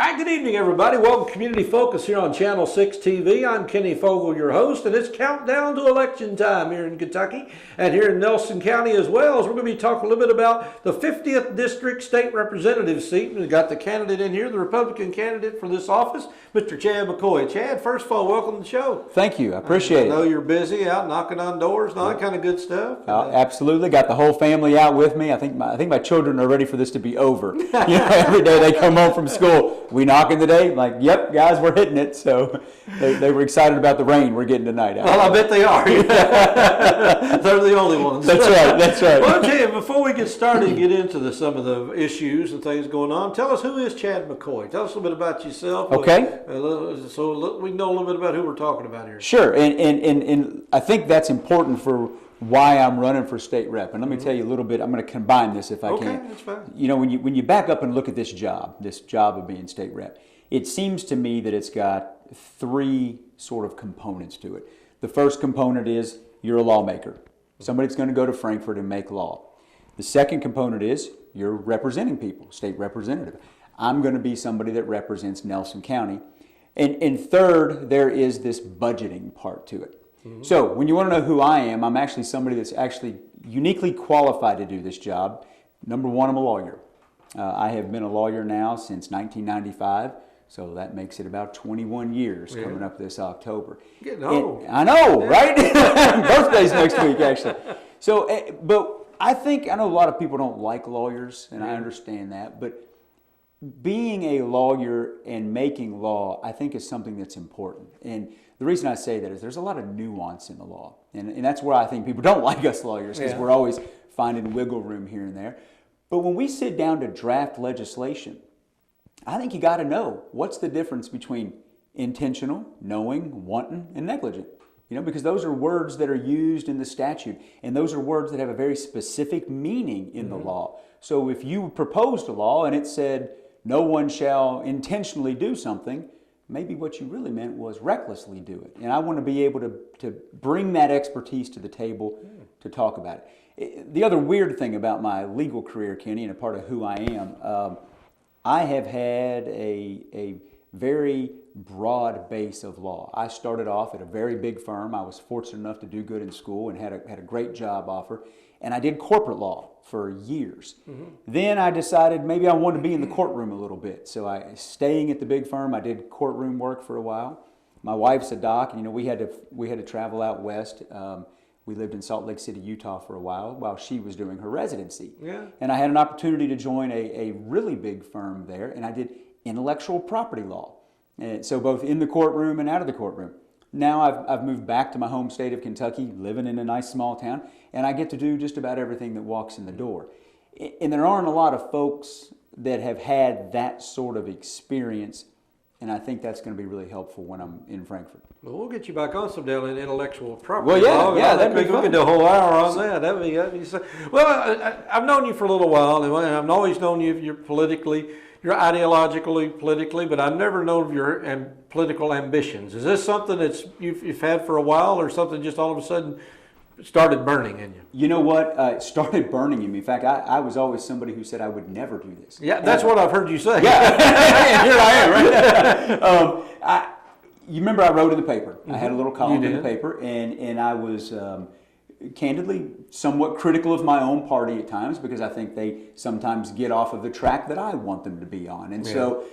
Hi, good evening, everybody. Welcome to Community Focus here on Channel 6 TV. I'm Kenny Fogle, your host, and it's countdown to election time here in Kentucky and here in Nelson County as well. As we're going to be talking a little bit about the 50th District State Representative seat. We've got the candidate in here, the Republican candidate for this office, Mr. Chad McCoy. Chad, first of all, welcome to the show. Thank you. I appreciate it. I know you're busy out knocking on doors and all that kind of good stuff. Absolutely. Got the whole family out with me. I think my children are ready for this to be over. Every day they come home from school. We knocking today? Like, yep, guys, we're hitting it. So they were excited about the rain we're getting tonight. Well, I bet they are. They're the only ones. That's right. That's right. Well, Chad, before we get started and get into some of the issues and things going on, tell us, who is Chad McCoy? Tell us a little bit about yourself. Okay. So we can know a little bit about who we're talking about here. Sure. And I think that's important for why I'm running for state rep. And let me tell you a little bit. I'm going to combine this if I can. Okay, that's fine. You know, when you back up and look at this job of being state rep, it seems to me that it's got three sort of components to it. The first component is you're a lawmaker. Somebody's going to go to Frankfort and make law. The second component is you're representing people, state representative. I'm going to be somebody that represents Nelson County. And third, there is this budgeting part to it. Mm-hmm. So when you want to know who I am, I'm actually somebody that's actually uniquely qualified to do this job. Number one, I'm a lawyer. I have been a lawyer now since 1995, so that makes it about 21 years coming up this October. Getting old. I know, right? Birthday's next week, actually. So, but I know a lot of people don't like lawyers, and I understand that, but being a lawyer and making law, I think, is something that's important. And the reason I say that is there's a lot of nuance in the law. And that's where I think people don't like us lawyers, because we're always finding wiggle room here and there. But when we sit down to draft legislation, I think you got to know what's the difference between intentional, knowing, wanton, and negligent. You know, because those are words that are used in the statute, and those are words that have a very specific meaning in the law. So if you proposed a law and it said, no one shall intentionally do something, maybe what you really meant was recklessly do it. And I want to be able to bring that expertise to the table to talk about it. The other weird thing about my legal career, Kenny, and a part of who I am, I have had a very broad base of law. I started off at a very big firm. I was fortunate enough to do good in school and had a great job offer. And I did corporate law for years. Then I decided maybe I wanted to be in the courtroom a little bit. So staying at the big firm, I did courtroom work for a while. My wife's a doc, and you know, we had to travel out west. We lived in Salt Lake City, Utah for a while she was doing her residency. Yeah. And I had an opportunity to join a really big firm there, and I did intellectual property law. And so both in the courtroom and out of the courtroom. Now I've moved back to my home state of Kentucky, living in a nice small town, and I get to do just about everything that walks in the door. And there aren't a lot of folks that have had that sort of experience, and I think that's going to be really helpful when I'm in Frankfort. Well, we'll get you back on some down in intellectual property. Well, that'd be fun. We could do a whole hour on that. That'd be so. Well, I've known you for a little while, and I've always known you're ideologically, politically, but I've never known of your political ambitions. Is this something that you've had for a while, or something just all of a sudden started burning in you? You know what? It started burning in me. In fact, I was always somebody who said I would never do this. Yeah, that's what I've heard you say. Yeah, here I am, right? You remember I wrote in the paper. I had a little column in the paper, and I was candidly somewhat critical of my own party at times, because I think they sometimes get off of the track that I want them to be on. And so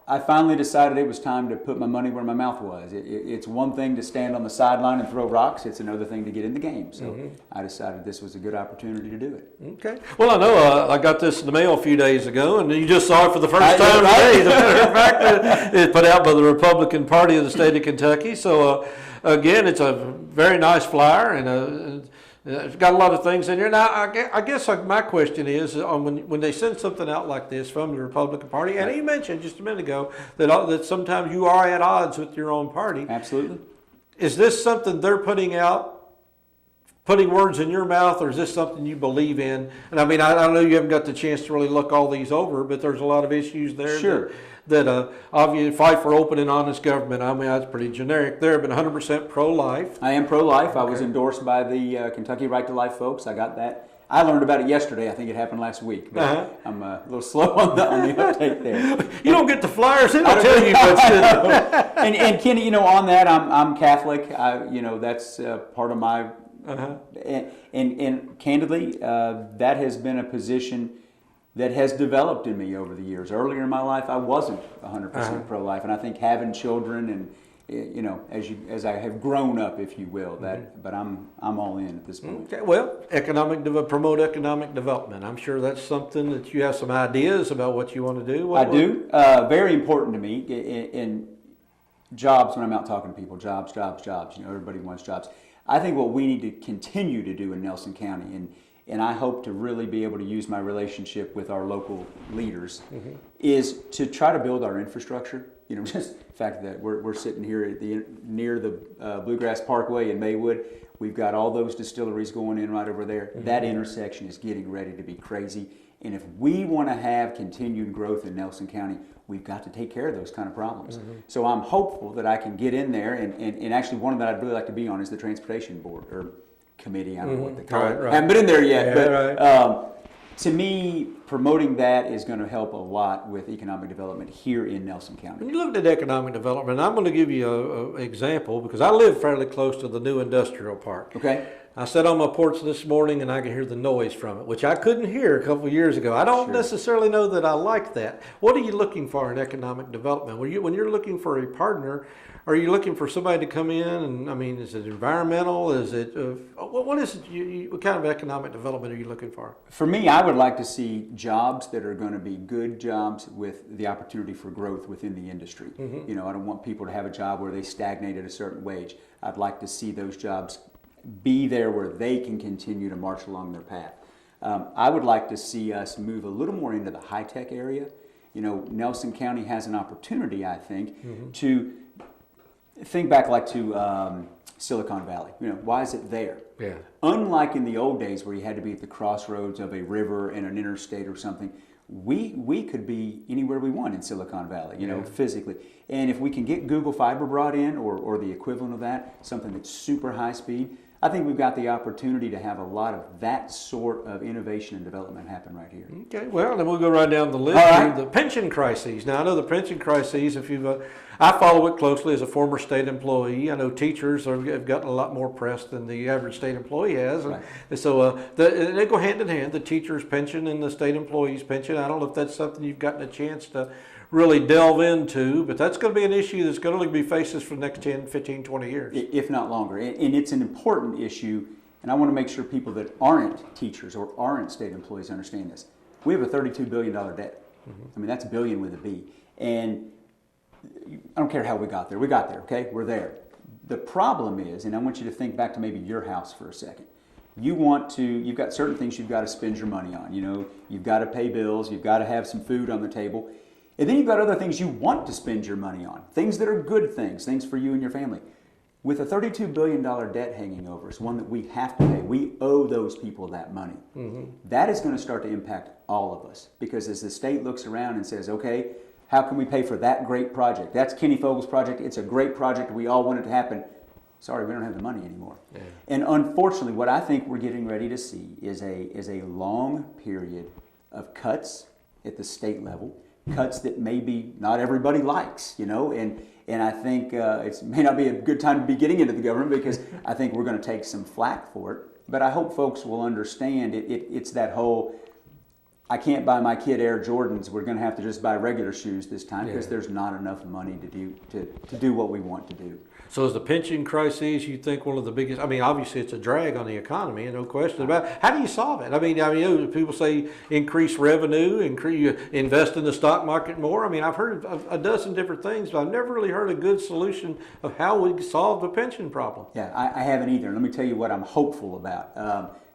I finally decided it was time to put my money where my mouth was. It's one thing to stand on the sideline and throw rocks. It's another thing to get in the game. So I decided this was a good opportunity to do it. Okay. Well, I know I got this in the mail a few days ago, and you just saw it for the first time today. As a matter of fact, it's put out by the Republican Party of the state of Kentucky. So, again, it's a very nice flyer, and it's got a lot of things in here. Now, I guess my question is, when they send something out like this from the Republican Party, and you mentioned just a minute ago that sometimes you are at odds with your own party. Absolutely. Is this something they're putting out, putting words in your mouth, or is this something you believe in? And I mean, I know you haven't got the chance to really look all these over, but there's a lot of issues there. Sure. That obviously fight for open and honest government. I mean, that's pretty generic there, but 100% pro-life. I am pro-life. I was endorsed by the Kentucky Right to Life folks. I got that I learned about it yesterday. I think it happened last week. But I'm a little slow on the uptake there. You don't get the flyers, they don't tell you much. And Kenny, on that, I'm Catholic. That's part of my. And candidly, that has been a position that has developed in me over the years. Earlier in my life, I wasn't 100% pro-life, and I think having children and as I have grown up, if you will, but I'm all in at this point. Okay, well, promote economic development. I'm sure that's something that you have some ideas about what you want to do. I do. Very important to me in jobs when I'm out talking to people. Jobs. Everybody wants jobs. I think what we need to continue to do in Nelson County, and I hope to really be able to use my relationship with our local leaders, is to try to build our infrastructure. Just the fact that we're sitting here near the Bluegrass Parkway in Maywood. We've got all those distilleries going in right over there. That intersection is getting ready to be crazy. And if we want to have continued growth in Nelson County, we've got to take care of those kind of problems. So I'm hopeful that I can get in there, and actually one that I'd really like to be on is the Transportation Board, or committee, I don't know what they call it. I haven't been in there yet, but to me, promoting that is going to help a lot with economic development here in Nelson County. When you looked at economic development, I'm going to give you an example because I live fairly close to the new industrial park. Okay. I sat on my porch this morning and I could hear the noise from it, which I couldn't hear a couple of years ago. I don't necessarily know that I like that. What are you looking for in economic development? When you're looking for a partner, are you looking for somebody to come in and, is it environmental? Is it, what is it, what kind of economic development are you looking for? For me, I would like to see jobs that are going to be good jobs with the opportunity for growth within the industry. I don't want people to have a job where they stagnate at a certain wage. I'd like to see those jobs be there where they can continue to march along their path. I would like to see us move a little more into the high-tech area. Nelson County has an opportunity, I think, to think back to Silicon Valley. Why is it there? Yeah. Unlike in the old days where you had to be at the crossroads of a river and an interstate or something, we could be anywhere we want in Silicon Valley, physically. And if we can get Google Fiber brought in or the equivalent of that, something that's super high speed, I think we've got the opportunity to have a lot of that sort of innovation and development happen right here. Okay, well, then we'll go right down the list. All right. The pension crises. Now, I know the pension crises, I follow it closely as a former state employee. I know teachers have gotten a lot more press than the average state employee has. Right. And so they go hand in hand, the teacher's pension and the state employee's pension. I don't know if that's something you've gotten a chance to really delve into, but that's going to be an issue that's going to be faced for the next 10, 15, 20 years. If not longer. And it's an important issue, and I want to make sure people that aren't teachers or aren't state employees understand this. We have a $32 billion debt. That's billion with a B. And I don't care how we got there. We got there, okay? We're there. The problem is, and I want you to think back to maybe your house for a second. You've got certain things you've got to spend your money on. You've got to pay bills. You've got to have some food on the table. And then you've got other things you want to spend your money on, things that are good things for you and your family. With a $32 billion debt hanging over us, one that we have to pay, we owe those people that money. That is going to start to impact all of us, because as the state looks around and says, okay, how can we pay for that great project? That's Kenny Fogel's project. It's a great project. We all want it to happen. Sorry, we don't have the money anymore. Yeah. And unfortunately, what I think we're getting ready to see is a long period of cuts at the state level, cuts that maybe not everybody likes, and I think it may not be a good time to be getting into the government, because I think we're going to take some flack for it. But I hope folks will understand it's that whole, I can't buy my kid Air Jordans, we're going to have to just buy regular shoes this time, because there's not enough money to do what we want to do. So is the pension crisis, you think, one of the biggest? Obviously it's a drag on the economy, no question about it. How do you solve it? People say increase revenue, invest in the stock market more. I've heard a dozen different things, but I've never really heard a good solution of how we solve the pension problem. Yeah, I haven't either. Let me tell you what I'm hopeful about.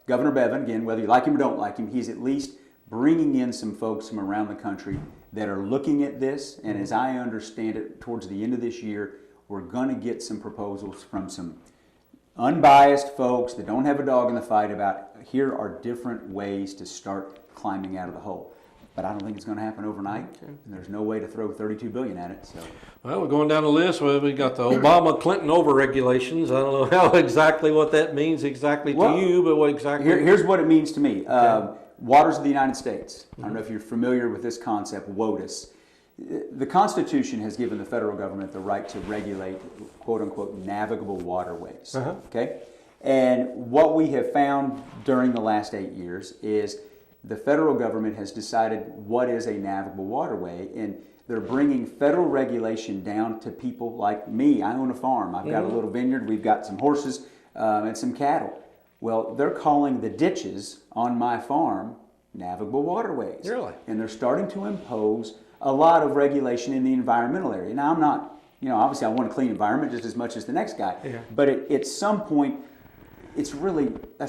Governor Bevin, again, whether you like him or don't like him, he's at least bringing in some folks from around the country that are looking at this. And as I understand it, towards the end of this year, we're going to get some proposals from some unbiased folks that don't have a dog in the fight about here are different ways to start climbing out of the hole. but I don't think it's going to happen overnight. Okay. And there's no way to throw $32 billion at it. So, well, we're going down the list. Well, we got the Obama-Clinton overregulations. I don't know exactly what that means exactly to you, but what exactly? Here's what it means to me. Okay. Waters of the United States. I don't know if you're familiar with this concept, WOTUS. The Constitution has given the federal government the right to regulate, quote unquote, navigable waterways. Okay? And what we have found during the last 8 years is the federal government has decided what is a navigable waterway, and they're bringing federal regulation down to people like me. I own a farm. I've got a little vineyard. We've got some horses and some cattle. Well, they're calling the ditches on my farm navigable waterways. Really? And they're starting to impose a lot of regulation in the environmental area. Now, I'm not, obviously I want a clean environment just as much as the next guy. Yeah. But at some point, that's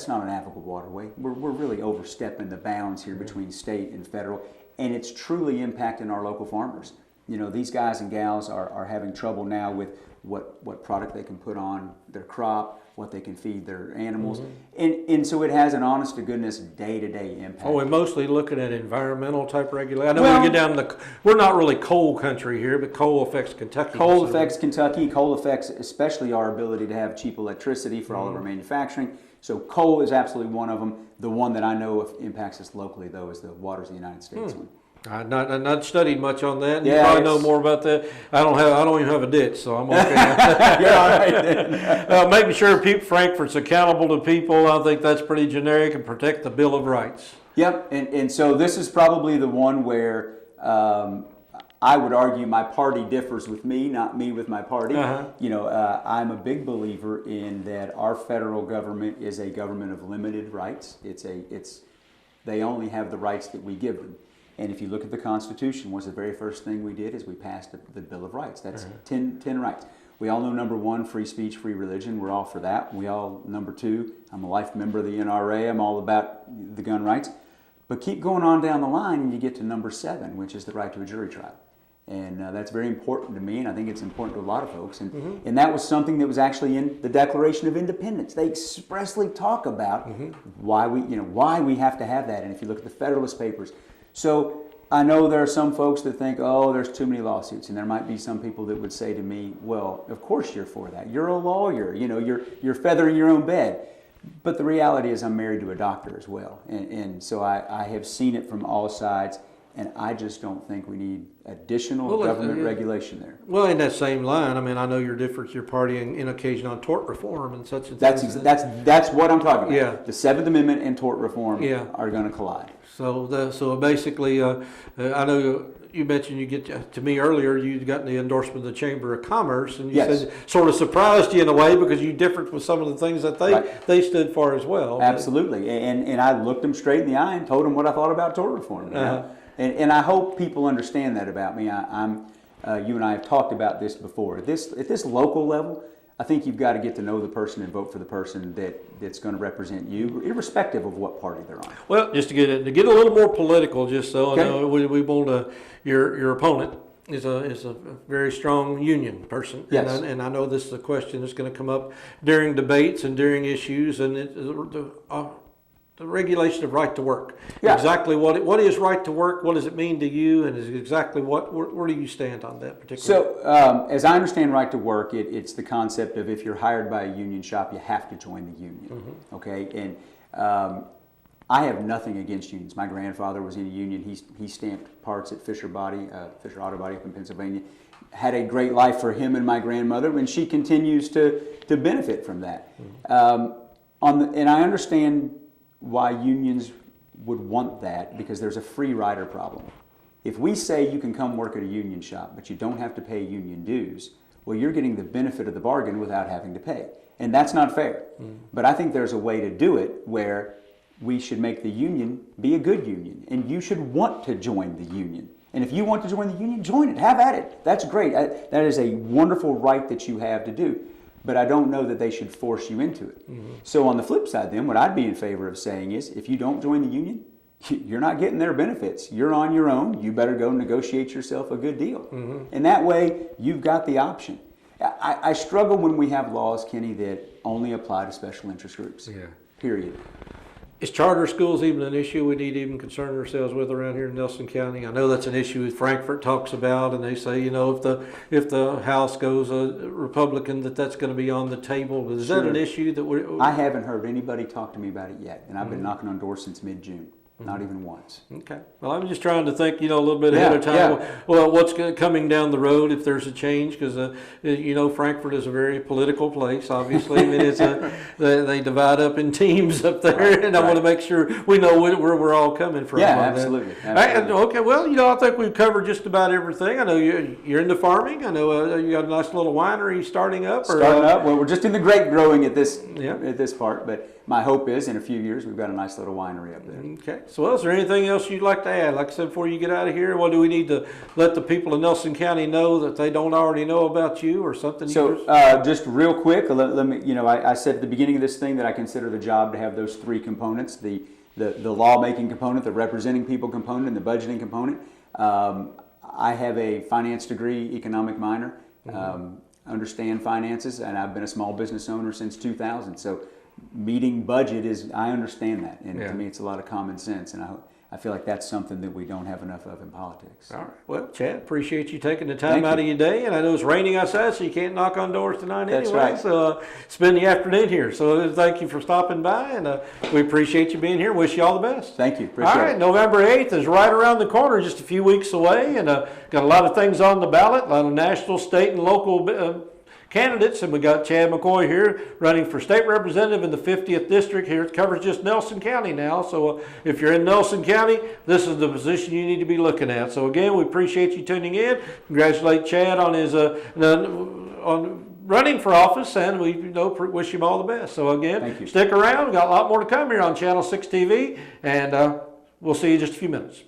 not a navigable waterway. We're really overstepping the bounds here between state and federal, and it's truly impacting our local farmers. These guys and gals are having trouble now with what product they can put on their crop, what they can feed their animals. And so it has an honest to goodness day-to-day impact. Oh, we're mostly looking at environmental type regulation. I know we get down we're not really coal country here, but coal affects Kentucky. Coal affects Kentucky. Coal affects especially our ability to have cheap electricity for all of our manufacturing. So coal is absolutely one of them. The one that I know impacts us locally, though, is the Waters of the United States one. I've not studied much on that. You probably know more about that. I don't even have a ditch, so I'm okay. You're all right then. Making sure Frankfurt's accountable to people, I think that's pretty generic, and protect the Bill of Rights. Yep, and so this is probably the one where I would argue my party differs with me, not me with my party. I'm a big believer in that our federal government is a government of limited rights. They only have the rights that we give them. And if you look at the Constitution, what's the very first thing we did is we passed the Bill of Rights. That's 10 rights. We all know number one, free speech, free religion. We're all for that. Number two, I'm a life member of the NRA. I'm all about the gun rights. But keep going on down the line and you get to number 7, which is the right to a jury trial. And that's very important to me, and I think it's important to a lot of folks. And that was something that was actually in the Declaration of Independence. They expressly talk about why we have to have that. And if you look at the Federalist Papers, so I know there are some folks that think, oh, there's too many lawsuits, and there might be some people that would say to me, well, of course you're for that. You're a lawyer, you're feathering your own bed. But the reality is I'm married to a doctor as well, and so I have seen it from all sides, and I just don't think we need additional government regulation there. Well, in that same line, I know your difference, your party in occasion on tort reform and such. That's what I'm talking about. Yeah. The 7th Amendment and tort reform are going to collide. So basically, I know you mentioned you get to me earlier. You got the endorsement of the Chamber of Commerce, and you said sort of surprised you in a way because you differed with some of the things that they stood for as well. Absolutely, and I looked them straight in the eye and told them what I thought about tort reform. And I hope people understand that about me. You and I have talked about this before. At this local level, I think you've got to get to know the person and vote for the person that's going to represent you, irrespective of what party they're on. Well, just to get a little more political, just so I know, we want your opponent is a very strong union person. Yes. And I know this is a question that's going to come up during debates and during issues, and the regulation of right to work. Yeah. Exactly what is right to work? What does it mean to you? And is exactly where do you stand on that particular? So, as I understand right to work, it's the concept of if you're hired by a union shop, you have to join the union. Okay, and I have nothing against unions. My grandfather was in a union. He stamped parts at Fisher Auto Body up in Pennsylvania. Had a great life for him and my grandmother, and she continues to benefit from that. And I understand why unions would want that, because there's a free rider problem. If we say you can come work at a union shop, but you don't have to pay union dues, well, you're getting the benefit of the bargain without having to pay. And that's not fair. But I think there's a way to do it where we should make the union be a good union, and you should want to join the union. And if you want to join the union, join it. Have at it. That's great. That is a wonderful right that you have to do. But I don't know that they should force you into it. So on the flip side then, what I'd be in favor of saying is, if you don't join the union, you're not getting their benefits. You're on your own. You better go negotiate yourself a good deal. And that way, you've got the option. I struggle when we have laws, Kenny, that only apply to special interest groups. Yeah. Period. Is charter schools even an issue we need to even concern ourselves with around here in Nelson County? I know that's an issue that Frankfurt talks about, and they say, you know, if the House goes Republican, that's going to be on the table. But is that an issue that I haven't heard anybody talk to me about it yet, and I've been knocking on doors since mid-June. Not even once. Okay. Well, I'm just trying to think, you know, a little bit ahead of time. Well, what's coming down the road if there's a change? Because, you know, Frankfurt is a very political place, obviously. I mean, it's they divide up in teams up there, and I want to make sure we know where we're all coming from. Yeah, absolutely. Okay. Well, you know, I think we've covered just about everything. I know you're into farming. I know you got a nice little winery starting up. Well, we're just in the grape growing at this part, but my hope is in a few years we've got a nice little winery up there. Okay. So, well, is there anything else you'd like to add? Like I said, before you get out of here, what do we need to let the people of Nelson County know that they don't already know about you, or something? So, just real quick, let me. You know, I said at the beginning of this thing that I consider the job to have those three components: the lawmaking component, the representing people component, and the budgeting component. I have a finance degree, economic minor. Understand finances, and I've been a small business owner since 2000. So, meeting budget I understand that, and to me it's a lot of common sense, and I feel like that's something that we don't have enough of in politics. All right. Well, Chad, appreciate you taking the time out of your day, and I know it's raining outside, so you can't knock on doors tonight anyway. That's right. So spend the afternoon here. So thank you for stopping by, and we appreciate you being here. Wish you all the best. Thank you. Appreciate it. All right. November 8th is right around the corner, just a few weeks away, and got a lot of things on the ballot, a lot of national, state, and local candidates, and we got Chad McCoy here running for state representative in the 50th district here. It covers just Nelson County now, so if you're in Nelson County, this is the position you need to be looking at. So again, we appreciate you tuning in. Congratulate Chad on his on running for office, and we wish him all the best. So again, stick around. We've got a lot more to come here on Channel 6 TV, and we'll see you in just a few minutes.